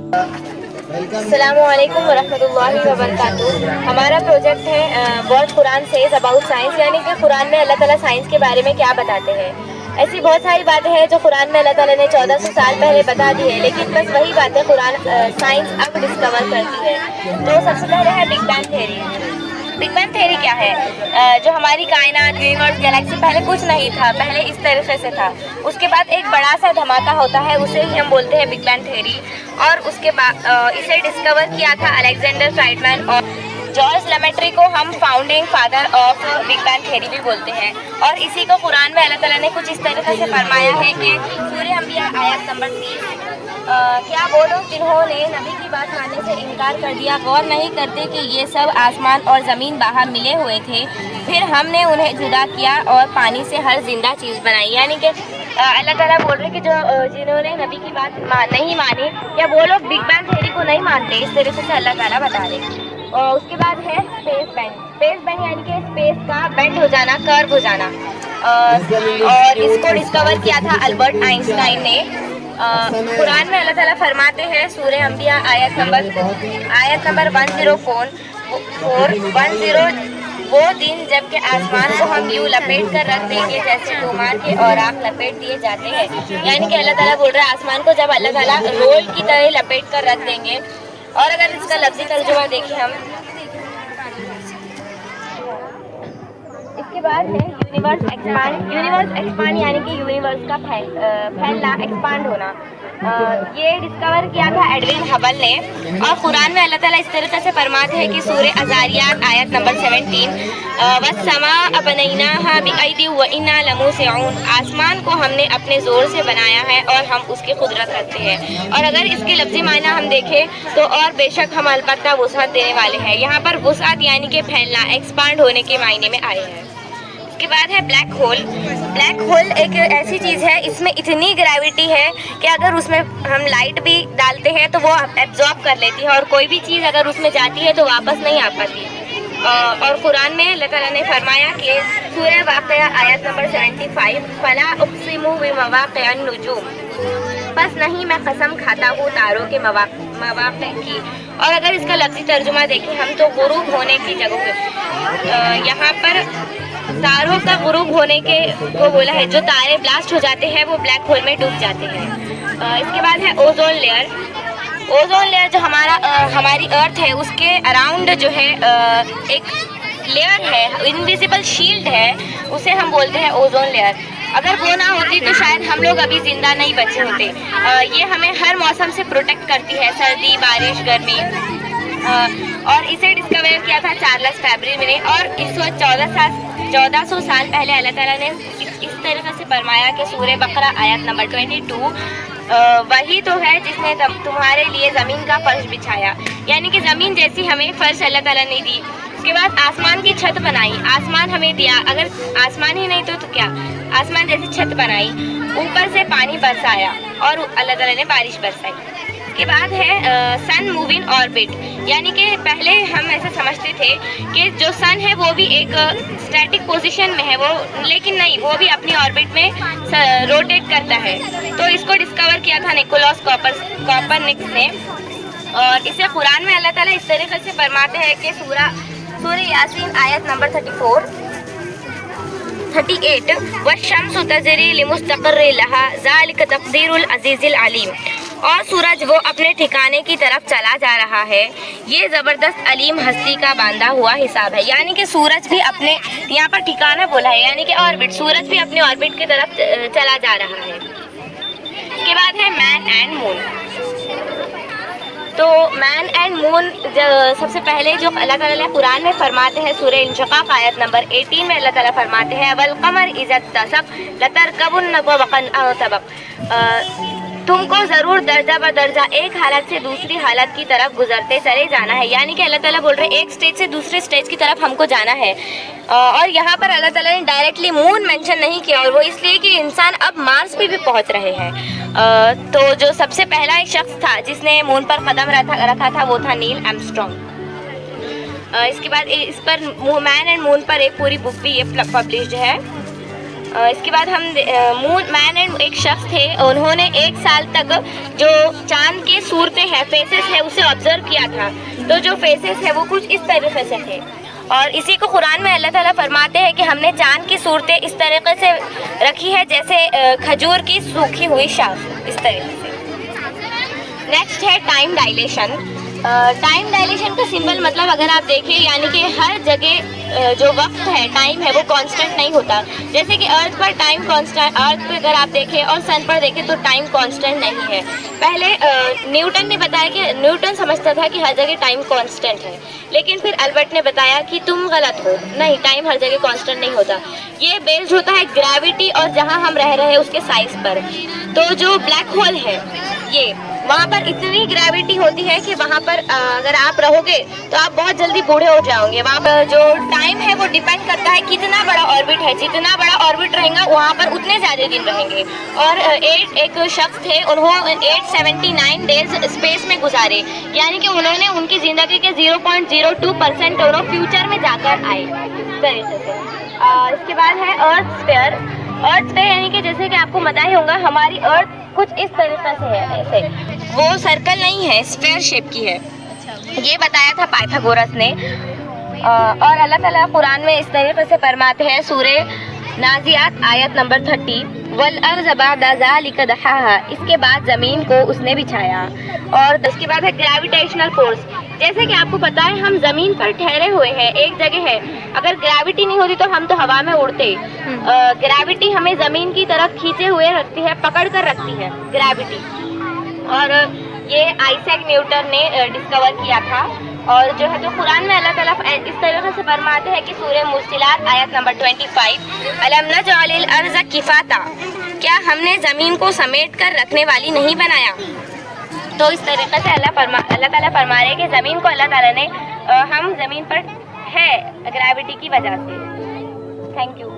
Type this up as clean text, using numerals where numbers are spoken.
السلام علیکم ورحمۃ اللہ وبرکاتہ. ہمارا پروجیکٹ ہے word Quran says about science, یعنی کہ قرآن میں اللہ تعالیٰ سائنس کے بارے میں کیا بتاتے ہیں. ایسی بہت ساری باتیں ہیں جو قرآن میں اللہ تعالیٰ نے 1400 سال پہلے بتا دی ہے، لیکن بس وہی باتیں قرآن سائنس اب ڈسکور کرتی ہے. تو سب سے پہلے ہے big bang theory. Big bang theory کیا ہے؟ جو ہماری کائنات، یونیورس، گلیکسی پہلے کچھ نہیں تھا، پہلے اس طریقے سے تھا. اس کے بعد ایک بڑا سا دھماکہ ہوتا ہے، اسے ہی ہم بولتے ہیں بگ بینگ تھیوری. اور اس کے بعد اسے ڈسکور کیا تھا الیگزینڈر فرائڈمین اور جارج لیمیٹری کو ہم founding father of big bang theory بھی بولتے ہیں. اور اسی کو قرآن میں اللہ تعالیٰ نے کچھ اس طریقے سے فرمایا ہے کہ سورہ انبیاء آیت نمبر 30، کیا وہ لوگ جنہوں نے نبی کی بات ماننے سے انکار کر دیا غور نہیں کرتے کہ یہ سب آسمان اور زمین باہر ملے ہوئے تھے، پھر ہم نے انہیں جدا کیا اور پانی سے ہر زندہ چیز بنائی. یعنی کہ اللہ تعالیٰ بول رہے کہ جنہوں نے نبی کی بات نہیں مانی، کیا وہ لوگ بگ بینگ تھیوری کو نہیں مانتے. اس طریقے سے اللہ تعالیٰ بتا رہے. اور اس کے بعد ہے اسپیس بینڈ. اسپیس بینڈ یعنی کہ اسپیس کا بینڈ ہو جانا، کرو ہو جانا. اور اس کو ڈسکور کیا تھا البرٹ آئنسٹائن نے. قرآن میں اللہ تعالیٰ فرماتے ہیں سورہ انبیاء آیت نمبر 104 وہ دن جب کہ آسمان کو ہم یوں لپیٹ کر رکھ دیں گے جیسے تومار کے اوراق لپیٹ دیے جاتے ہیں. یعنی کہ اللہ تعالیٰ بول رہا ہے آسمان کو جب اللہ تعالیٰ رول کی طرح لپیٹ کر رکھ دیں گے. اور اگر اس کا لفظی ترجمہ دیکھیں ہم، اس کے بعد ہے یونیورس ایکسپانڈ. یونیورس ایکسپانڈ یعنی کہ یونیورس کا پھیلنا، ایکسپانڈ ہونا. یہ ڈسکور کیا تھا ایڈوین ہبل نے. اور قرآن میں اللہ تعالیٰ اس طریقے سے فرماتے ہیں کہ سورہ الذاریات آیت نمبر 17، وَالسَّمَاءَ بَنَيْنَاهَا بِأَيْدٍ وَإِنَّا لَمُوسِعُونَ. آسمان کو ہم نے اپنے زور سے بنایا ہے اور ہم اس کی قدرت رکھتے ہیں. اور اگر اس کے لفظی معنی ہم دیکھیں تو اور بے شک ہم البتہ وسعت دینے والے ہیں. یہاں پر وسعت یعنی کہ پھیلنا، ایکسپانڈ ہونے کے معنی میں آئے ہیں. اس کے بعد ہے بلیک ہول. بلیک ہول ایک ایسی چیز ہے، اس میں اتنی گریوٹی ہے کہ اگر اس میں ہم لائٹ بھی ڈالتے ہیں تو وہ ایبزارب کر لیتی ہے، اور کوئی بھی چیز اگر اس میں جاتی ہے تو واپس نہیں آ پاتی. اور قرآن میں اللہ تعالیٰ نے فرمایا کہ سورہ واقعہ آیت نمبر 75، فَلَا أُقْسِمُ بِمَوَاقِعِ النُّجُومِ. بس نہیں میں قسم کھاتا ہوں تاروں کے مواقع کی. اور اگر اس کا لفظی ترجمہ دیکھیں ہم تو غروب ہونے کی جگہ پہ، یہاں پر تاروں کا غروب ہونے کے وہ بولا ہے، جو تارے بلاسٹ ہو جاتے ہیں وہ بلیک ہول میں ڈوب جاتے ہیں. اس کے بعد ہے اوزون لیئر. اوزون لیئر جو ہماری ارتھ ہے اس کے اراؤنڈ جو ہے ایک لیئر ہے، انویزیبل شیلڈ ہے، اسے ہم بولتے ہیں اوزون لیئر. اگر وہ نہ ہوتی تو شاید ہم لوگ ابھی زندہ نہیں بچے ہوتے. یہ ہمیں ہر موسم سے پروٹیکٹ کرتی ہے، سردی، بارش، گرمی. اور اسے ڈسکور کیا تھا چارلس فیبری نے. اور اس وقت 1400 سال پہلے اللہ تعالیٰ نے اس طریقے سے فرمایا کہ سورہ بقرہ آیت نمبر 22، وہی تو ہے جس نے تمہارے لیے زمین کا فرش بچھایا. یعنی کہ زمین جیسی ہمیں فرش اللہ تعالیٰ نے دی. اس کے بعد آسمان کی چھت بنائی، آسمان ہمیں دیا. اگر آسمان ہی نہیں تو کیا، آسمان جیسی چھت بنائی، اوپر سے پانی برسایا اور اللہ تعالیٰ نے بارش برسائی. اس کے بعد ہے سن موونگ آربٹ. یعنی کہ پہلے ہم ایسا سمجھتے تھے کہ جو سن ہے وہ بھی ایک اسٹیٹک پوزیشن میں ہے، وہ لیکن نہیں، وہ بھی اپنی آربٹ میں روٹیٹ کرتا ہے. تو اس کو ڈسکور کیا تھا نیکولاس کوپرنکس نے. اور اسے قرآن میں اللہ تعالیٰ اس طریقے سے فرماتے ہیں کہ سورہ یاسین آیت نمبر 38، وَالشَّمْسُ تَجْرِي لِمُسْتَقَرٍّ لَهَا ذَلِكَ تَقْدِيرُ الْعَزِيزِ الْعَلِيمِ. اور سورج وہ اپنے ٹھکانے کی طرف چلا جا رہا ہے، یہ زبردست علیم ہستی کا باندھا ہوا حساب ہے. یعنی کہ سورج بھی اپنے یہاں پر ٹھکانہ بولا ہے، یعنی کہ آربٹ، سورج بھی اپنے آربٹ کی طرف چلا جا رہا ہے. اس کے بعد ہے مین اینڈ مون. تو مین اینڈ مون سب سے پہلے جو اللہ تعالیٰ قرآن میں فرماتے ہیں سورہ انشقاق آیت نمبر 18 میں اللہ تعالیٰ فرماتے ہیں وَالْقَمَرِ إِذَا اتَّسَقَ لَتَرْكَبُنَّ طَبَقًا طَبَقًا. تم کو ضرور درجہ بدرجہ ایک حالت سے دوسری حالت کی طرف گزرتے چلے جانا ہے. یعنی کہ اللہ تعالیٰ بول رہے ہیں ایک سٹیج سے دوسرے سٹیج کی طرف ہم کو جانا ہے. اور یہاں پر اللہ تعالیٰ نے ڈائریکٹلی مون مینشن نہیں کیا، اور وہ اس لیے کہ انسان اب مارس پہ بھی پہنچ رہے ہیں. تو جو سب سے پہلا ایک شخص تھا جس نے مون پر قدم رکھا تھا وہ تھا نیل آرمسٹرانگ. اس کے بعد اس پر مین اینڈ مون پر ایک پوری بک بھی یہ پبلشڈ ہے. اس کے بعد ہم مون مین اینڈ ایک شخص تھے, انہوں نے 1 سال تک جو چاند کے صورتیں ہیں, فیسز ہے, اسے آبزرو کیا تھا. تو جو فیسز ہے وہ کچھ اس طریقے سے تھے, اور اسی کو قرآن میں اللہ تعالیٰ فرماتے ہیں کہ ہم نے چاند کی صورتیں اس طریقے سے رکھی ہے جیسے کھجور کی سوکھی ہوئی شاخ, اس طریقے سے. نیکسٹ ہے ٹائم ڈائلیشن. ٹائم ڈائلیشن کا سمبل مطلب اگر آپ دیکھیں یعنی کہ ہر جگہ جو وقت ہے, ٹائم ہے, وہ کانسٹنٹ نہیں ہوتا. جیسے کہ ارتھ پر ٹائم کانسٹنٹ, ارتھ پہ اگر آپ دیکھیں اور سن پر دیکھیں تو ٹائم کانسٹنٹ نہیں ہے. پہلے نیوٹن نے بتایا کہ نیوٹن سمجھتا تھا کہ ہر جگہ ٹائم کانسٹنٹ ہے, لیکن پھر البرٹ نے بتایا کہ تم غلط ہو, نہیں, ٹائم ہر جگہ کانسٹنٹ نہیں ہوتا. یہ بیسڈ ہوتا ہے گریوٹی اور جہاں ہم رہ رہے ہیں اس کے سائز پر. تو جو بلیک ہول ہے, یہ وہاں پر اتنی گریوٹی ہوتی ہے کہ وہاں پر اگر آپ رہو گے تو آپ بہت جلدی بوڑھے ہو جاؤ گے. وہاں پر جو ٹائم ہے وہ ڈیپینڈ کرتا ہے کتنا بڑا آربٹ ہے, جتنا بڑا آربٹ رہے گا وہاں پر اتنے زیادہ دن رہیں گے. اور ایک شخص تھے, انہوں 879 ڈیز اسپیس میں گزارے, یعنی کہ انہوں نے ان کی زندگی کے 0.02% انہوں فیوچر میں جا کر آئے اس طریقے سے. اس کے بعد ہے ارتھ اسفیئر. ارتھ اسفیئر یعنی کہ جیسے کہ آپ کو پتہ ہی ہوگا ہماری ارتھ کچھ اس طریقے سے ہے, ایسے, وہ سرکل نہیں ہے, اسفیئر شیپ کی ہے. یہ بتایا تھا پائتھاگورس نے. اور اللہ تعالیٰ قرآن میں اس طریقے سے فرماتے ہیں, سورہ نازیات آیت نمبر 30, وَالْأَرْضَ بَعْدَ ذَلِكَ دَحَاهَا, اس کے بعد زمین کو اس نے بچھایا. اور اس کے بعد ہے گریویٹیشنل فورس. جیسے کہ آپ کو پتہ ہے ہم زمین پر ٹھہرے ہوئے ہیں, ایک جگہ ہے, اگر گریوٹی نہیں ہوتی تو ہم تو ہوا میں اڑتے. گریوٹی ہمیں زمین کی طرف کھینچے ہوئے رکھتی ہے, پکڑ کر رکھتی ہے گریوٹی. اور یہ آئیزیک نیوٹن نے ڈسکور کیا تھا. اور جو ہے تو قرآن میں اللہ تعالیٰ اس طریقے سے فرماتے ہیں کہ سورہ مرسلات آیت نمبر 25, أَلَمْ نَجْعَلِ الْأَرْضَ كِفَاتًا, کیا ہم نے زمین کو سمیٹ کر رکھنے والی نہیں بنایا. تو اس طریقے سے اللہ تعالیٰ فرما رہے ہیں کہ زمین کو اللہ تعالیٰ نے, ہم زمین پر ہے گریوٹی کی وجہ سے. Thank you.